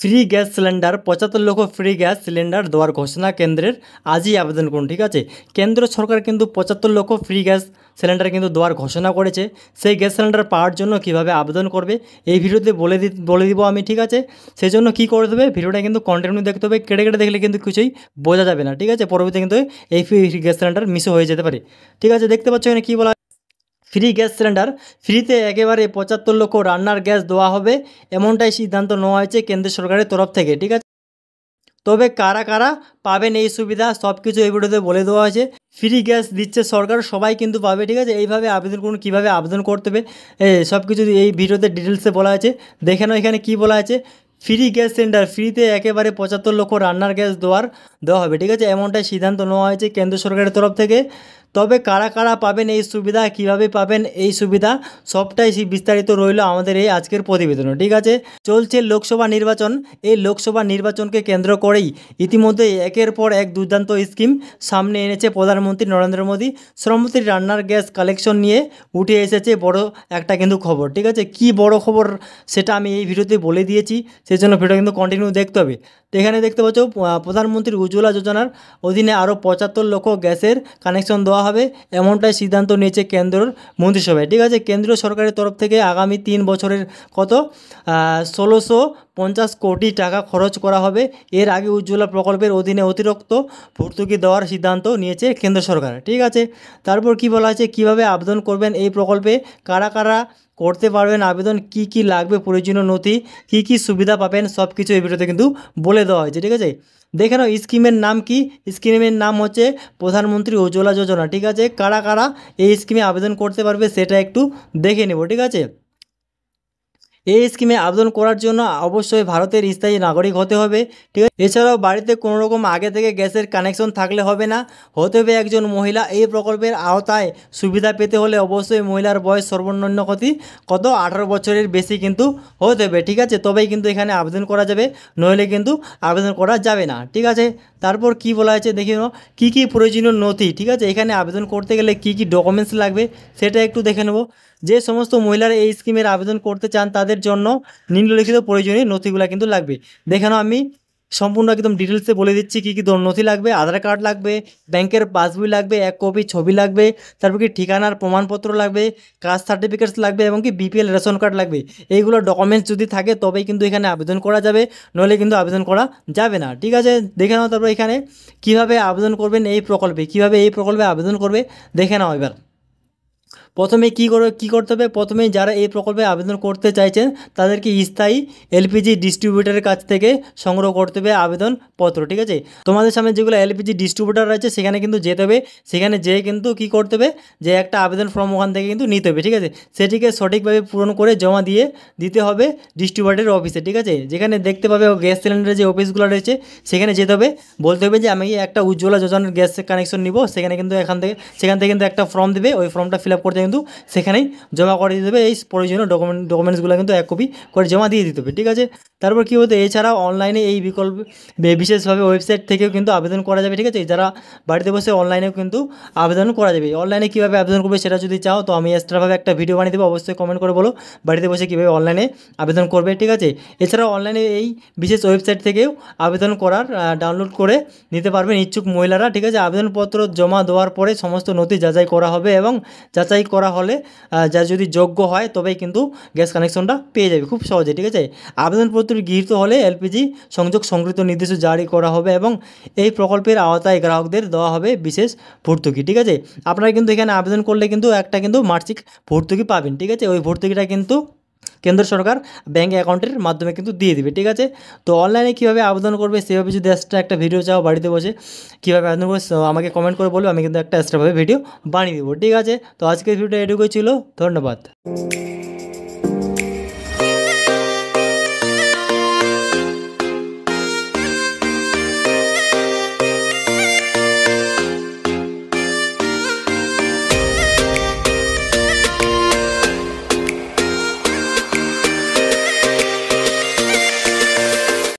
Free gas cylinder ৭৫ লক্ষ free gas cylinder দেওয়ার ঘোষণা কেন্দ্রের। আজই আবেদন করুন, ঠিক আছে। কেন্দ্র সরকার কিন্তু ৭৫ লক্ষ ফ্রি গ্যাস সিলিন্ডার কিন্তু দেওয়ার ঘোষণা করেছে। সেই গ্যাস সিলিন্ডার পাওয়ার জন্য কীভাবে আবেদন করবে এই ভিডিওতে বলে দিব আমি, ঠিক আছে। সেই জন্য কী করতে হবে, ভিডিওটা কিন্তু কন্টিনিউ দেখতে হবে। কেটে কেটে দেখলে কিন্তু কিছুই বোঝা যাবে না, ঠিক আছে। পরবর্তী কিন্তু এই ফ্রি গ্যাস সিলিন্ডার মিসও হয়ে যেতে পারে, ঠিক আছে। দেখতে পাচ্ছ এখানে কী বলা, ফ্রি গ্যাস সিলিন্ডার, ফ্রিতে একেবারে ৭৫ লক্ষ রান্নার গ্যাস দেওয়া হবে, এমনটাই সিদ্ধান্ত নেওয়া হয়েছে কেন্দ্র সরকারের তরফ থেকে, ঠিক আছে। তবে কারা কারা পাবেন এই সুবিধা সব কিছু এই ভিডিওতে বলে দেওয়া হয়েছে। ফ্রি গ্যাস দিচ্ছে সরকার, সবাই কিন্তু পাবে, ঠিক আছে। এইভাবে আবেদন করুন, কীভাবে আবেদন করতে হবে সব কিছু এই ভিডিওতে ডিটেলসে বলা আছে। দেখে নাও এখানে কী বলা আছে। ফ্রি গ্যাস সিলিন্ডার, ফ্রিতে একেবারে ৭৫ লক্ষ রান্নার গ্যাস দেওয়া হবে, ঠিক আছে। এমনটাই সিদ্ধান্ত নেওয়া হয়েছে কেন্দ্র সরকারের তরফ থেকে। তবে কারা কারা পাবেন এই সুবিধা, কিভাবে পাবেন এই সুবিধা, সবটাই বিস্তারিত রইল আমাদের এই আজকের প্রতিবেদনে, ঠিক আছে। চলছে লোকসভা নির্বাচন, এই লোকসভা নির্বাচনকে কেন্দ্র করেই ইতিমধ্যে একের পর এক দুর্দান্ত স্কিম সামনে এনেছে প্রধানমন্ত্রী নরেন্দ্র মোদী। শ্রমমন্ত্রী রান্নার গ্যাস কালেকশন নিয়ে উঠে এসেছে বড় একটা কিন্তু খবর, ঠিক আছে। কি বড় খবর সেটা আমি এই ভিডিওতে বলে দিয়েছি, সেই জন্য ভিডিও কিন্তু কন্টিনিউ দেখতে হবে। তো এখানে দেখতে পাচ্ছ প্রধানমন্ত্রীর উজ্জ্বলা যোজনার অধীনে আরও ৭৫ লক্ষ গ্যাসের কানেকশন দেওয়া হবে, এমনটাই সিদ্ধান্ত নিয়েছে কেন্দ্রের মন্ত্রিসভায়, ঠিক আছে। কেন্দ্রীয় সরকারের তরফ থেকে আগামী 3 বছরের কত ১৬৫০ কোটি টাকা খরচ করা হবে। এর আগে উজ্জ্বলা প্রকল্পের অধীনে অতিরিক্ত ভর্তুকি দেওয়ার সিদ্ধান্ত নিয়েছে কেন্দ্র সরকার, ঠিক আছে। তারপর কি বলা আছে, কীভাবে আবেদন করবেন এই প্রকল্পে, কারা কারা করতে পারবেন আবেদন, কি কি লাগবে প্রয়োজনীয় নথি, কি কি সুবিধা পাবেন, সব কিছু এই ভিডিওতে কিন্তু বলে দেওয়া হয়েছে, ঠিক আছে। দেখে নাও স্কিমের নাম কি, স্কিমের নাম হচ্ছে প্রধানমন্ত্রী উজ্জ্বলা যোজনা, ঠিক আছে। কারা কারা এই স্কিমে আবেদন করতে পারবে সেটা একটু দেখে নেব, ঠিক আছে। এই স্কিমে আবেদন করার জন্য অবশ্যই ভারতের স্থায়ী নাগরিক হতে হবে, ঠিক আছে। এছাড়াও বাড়িতে কোনো রকম আগে থেকে গ্যাসের কানেকশন থাকলে হবে না, হতে হবে একজন মহিলা। এই প্রকল্পের আওতায় সুবিধা পেতে হলে অবশ্যই মহিলার বয়স সর্বনিম্ন কত 18 বছরের বেশি কিন্তু হতে হবে, ঠিক আছে। তবেই কিন্তু এখানে আবেদন করা যাবে, নইলে কিন্তু আবেদন করা যাবে না, ঠিক আছে। তারপর কি বলা আছে দেখে নাও, কী কী প্রয়োজনীয় নথি, ঠিক আছে। এখানে আবেদন করতে গেলে কী কী ডকুমেন্টস লাগবে সেটা একটু দেখে নেব। যে সমস্ত মহিলারা এই স্কিমের আবেদন করতে চান তাদের জন্য নিম্নলিখিত প্রয়োজনীয় নথিগুলো কিন্তু লাগবে। দেখে নাও আমি সম্পূর্ণ একদম ডিটেলসে বলে দিচ্ছি কী কী নথি লাগবে। আধার কার্ড লাগবে, ব্যাংকের পাসবই লাগবে, 1 কপি ছবি লাগবে, তারপর কি ঠিকানার প্রমাণপত্র লাগবে, কাস্ট সার্টিফিকেটস লাগবে এবং কি বিপিএল রেশন কার্ড লাগবে। এইগুলো ডকুমেন্টস যদি থাকে তবেই কিন্তু এখানে আবেদন করা যাবে, নইলে কিন্তু আবেদন করা যাবে না, ঠিক আছে। দেখে নাও তারপর এখানে কীভাবে আবেদন করবেন এই প্রকল্পে, কীভাবে এই প্রকল্পে আবেদন করবে দেখে নাও। এবার প্রথমে কী করতে হবে, প্রথমেই যারা এই প্রকল্পে আবেদন করতে চাইছেন তাদেরকে স্থায়ী এলপিজি ডিস্ট্রিবিউটারের কাছ থেকে সংগ্রহ করতে হবে আবেদনপত্র, ঠিক আছে। তোমাদের সামনে যেগুলো এলপিজি ডিস্ট্রিবিউটার আছে সেখানে কিন্তু যেতে হবে, সেখানে যেয়ে কিন্তু কী করতে হবে, যে একটা আবেদন ফর্ম ওখান থেকে কিন্তু নিতে হবে, ঠিক আছে। সেটিকে সঠিকভাবে পূরণ করে জমা দিতে হবে ডিস্ট্রিবিউটারের অফিসে, ঠিক আছে। যেখানে দেখতে পাবে গ্যাস সিলিন্ডারের যে অফিসগুলো রয়েছে সেখানে যেতে হবে, বলতে হবে যে আমি একটা উজ্জ্বলা যোজনার গ্যাস কানেকশন নিব। সেখানে কিন্তু সেখান থেকে কিন্তু একটা ফর্ম দেবে, ওই ফর্মটা ফিল আপ করতে কিন্তু সেখানেই জমা করে দিতে হবে। এই প্রয়োজনীয় ডকুমেন্টসগুলো কিন্তু 1 কপি করে জমা দিয়ে দিতে হবে, ঠিক আছে। তারপর কী হতো, এছাড়াও অনলাইনে এই বিশেষভাবে ওয়েবসাইট থেকেও কিন্তু আবেদন করা যাবে, ঠিক আছে। যারা বাড়িতে বসে অনলাইনেও কিন্তু আবেদন করা যাবে। অনলাইনে কীভাবে আবেদন করবে সেটা যদি চাও তো আমি এক্সট্রাভাবে একটা ভিডিও বানিয়ে দেবো, অবশ্যই কমেন্ট করে বলো বাড়িতে বসে কীভাবে অনলাইনে আবেদন করবে, ঠিক আছে। এছাড়াও অনলাইনে এই বিশেষ ওয়েবসাইট থেকেও আবেদন করার ডাউনলোড করে নিতে পারবেন ইচ্ছুক মহিলারা, ঠিক আছে। আবেদনপত্র জমা দেওয়ার পরে সমস্ত নথি যাচাই করা হবে এবং যাচাই করা হলে যা যদি যোগ্য হয় তবেই কিন্তু গ্যাস কানেকশনটা পেয়ে যাবে খুব সহজে, ঠিক আছে। আবেদনপত্র গৃহীত হলে এলপিজি সংযোগ সংক্রান্ত নির্দেশ জারি করা হবে এবং এই প্রকল্পের আওতায় গ্রাহকদের দেওয়া হবে বিশেষ ভর্তুকি, ঠিক আছে। আপনারা কিন্তু এখানে আবেদন করলে কিন্তু একটা কিন্তু মাসিক ভর্তুকি পাবেন, ঠিক আছে। ওই ভর্তুকিটা কিন্তু কেন্দ্র সরকার ব্যাঙ্ক অ্যাকাউন্টের মাধ্যমে কিন্তু দিয়ে দিবে, ঠিক আছে। তো অনলাইনে কীভাবে আবেদন করবে সেভাবে যদি একটা ভিডিও চাও বাড়িতে বসে কীভাবে আবেদন করবে আমাকে কমেন্ট করে বলবে, আমি কিন্তু একটা এক্সট্রাভাবে ভিডিও বানিয়ে দেবো, ঠিক আছে। তো আজকের ভিডিওটা এটুকুই ছিল, ধন্যবাদ।